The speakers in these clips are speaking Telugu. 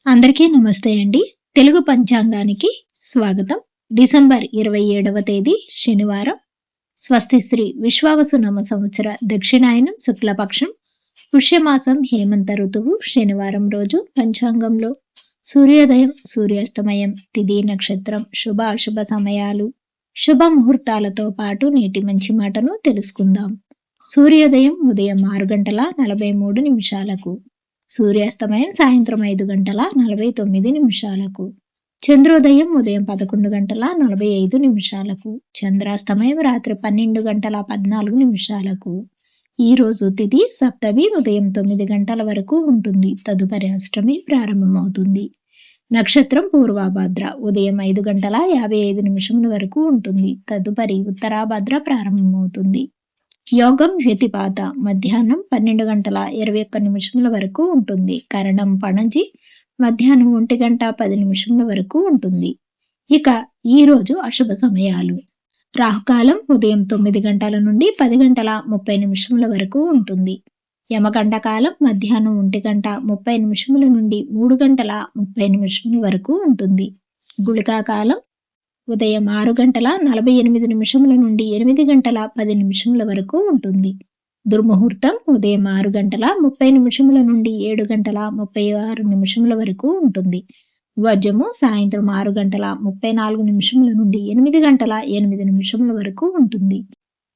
అందరికీ నమస్తే అండి. తెలుగు పంచాంగానికి స్వాగతం. డిసెంబర్ 27వ తేదీ శనివారం. స్వస్తి శ్రీ విశ్వావసునామ సంవత్సర దక్షిణాయనం శుక్లపక్షం పుష్యమాసం హేమంత ఋతువు శనివారం రోజు పంచాంగంలో సూర్యోదయం, సూర్యాస్తమయం, తిథి, నక్షత్రం, శుభ అశుభ సమయాలు, శుభ ముహూర్తాలతో పాటు నేటి మంచి మాటను తెలుసుకుందాం. సూర్యోదయం ఉదయం 6:43 సూర్యాస్తమయం సాయంత్రం 5:49 చంద్రోదయం ఉదయం 11:45 చంద్రాస్తమయం రాత్రి 12:14 ఈ రోజు తిథి సప్తమి ఉదయం 9 గంటల వరకు ఉంటుంది. తదుపరి అష్టమి ప్రారంభమవుతుంది. నక్షత్రం పూర్వభాద్ర ఉదయం 5:55 వరకు ఉంటుంది. తదుపరి ఉత్తరాభాద్ర ప్రారంభమవుతుంది. యోగం వ్యతిపాత మధ్యాహ్నం 12:21 వరకు ఉంటుంది. కరణం పణజి మధ్యాహ్నం 1:10 వరకు ఉంటుంది. ఇక ఈ రోజు అశుభ సమయాలు. రాహుకాలం ఉదయం 9 గంటల నుండి 10:30 వరకు ఉంటుంది. యమగండ కాలం మధ్యాహ్నం 1:30 నుండి 3:30 వరకు ఉంటుంది. గుళికా కాలం ఉదయం 6:48 నుండి 8:10 వరకు ఉంటుంది. దుర్ముహూర్తం ఉదయం 6:30 నుండి 7:36 వరకు ఉంటుంది. వర్జము సాయంత్రం 6:34 నుండి 8:08 వరకు ఉంటుంది.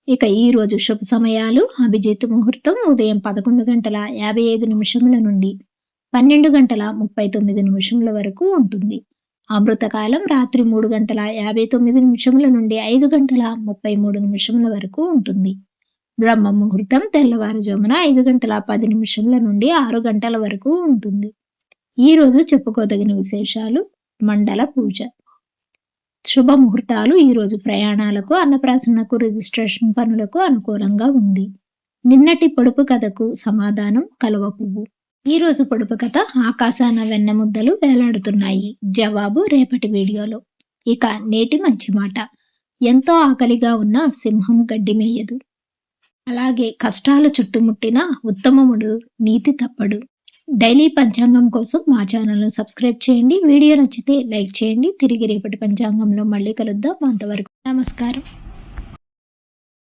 ఇక ఈ రోజు శుభ సమయాలు. అభిజిత్ ముహూర్తం ఉదయం 11:55 నుండి 12:39 వరకు ఉంటుంది. అమృతకాలం రాత్రి 3:59 నుండి 5:33 వరకు ఉంటుంది. బ్రహ్మ ముహూర్తం తెల్లవారుజామున 5:10 నుండి 6 గంటల వరకు ఉంటుంది. ఈ రోజు చెప్పుకోదగిన విశేషాలు. మండల పూజ. శుభ ముహూర్తాలు. ఈ రోజు ప్రయాణాలకు, అన్నప్రాసనకు, రిజిస్ట్రేషన్ పనులకు అనుకూలంగా ఉంది. నిన్నటి పొడుపు కథకు సమాధానం కలువ పువ్వు. ఈ రోజు పొడుపు కథ ఆకాశాన వెన్న ముద్దలు వేలాడుతున్నాయి. జవాబు రేపటి వీడియోలో. ఇక నేటి మంచి మాట. ఎంతో ఆకలిగా ఉన్న సింహం గడ్డి మేయదు. అలాగే కష్టాలు చుట్టుముట్టిన ఉత్తమముడు నీతి తప్పడు. డైలీ పంచాంగం కోసం మా ఛానల్ను సబ్స్క్రైబ్ చేయండి. వీడియో నచ్చితే లైక్ చేయండి. తిరిగి రేపటి పంచాంగంలో మళ్ళీ కలుద్దాం. అంతవరకు నమస్కారం.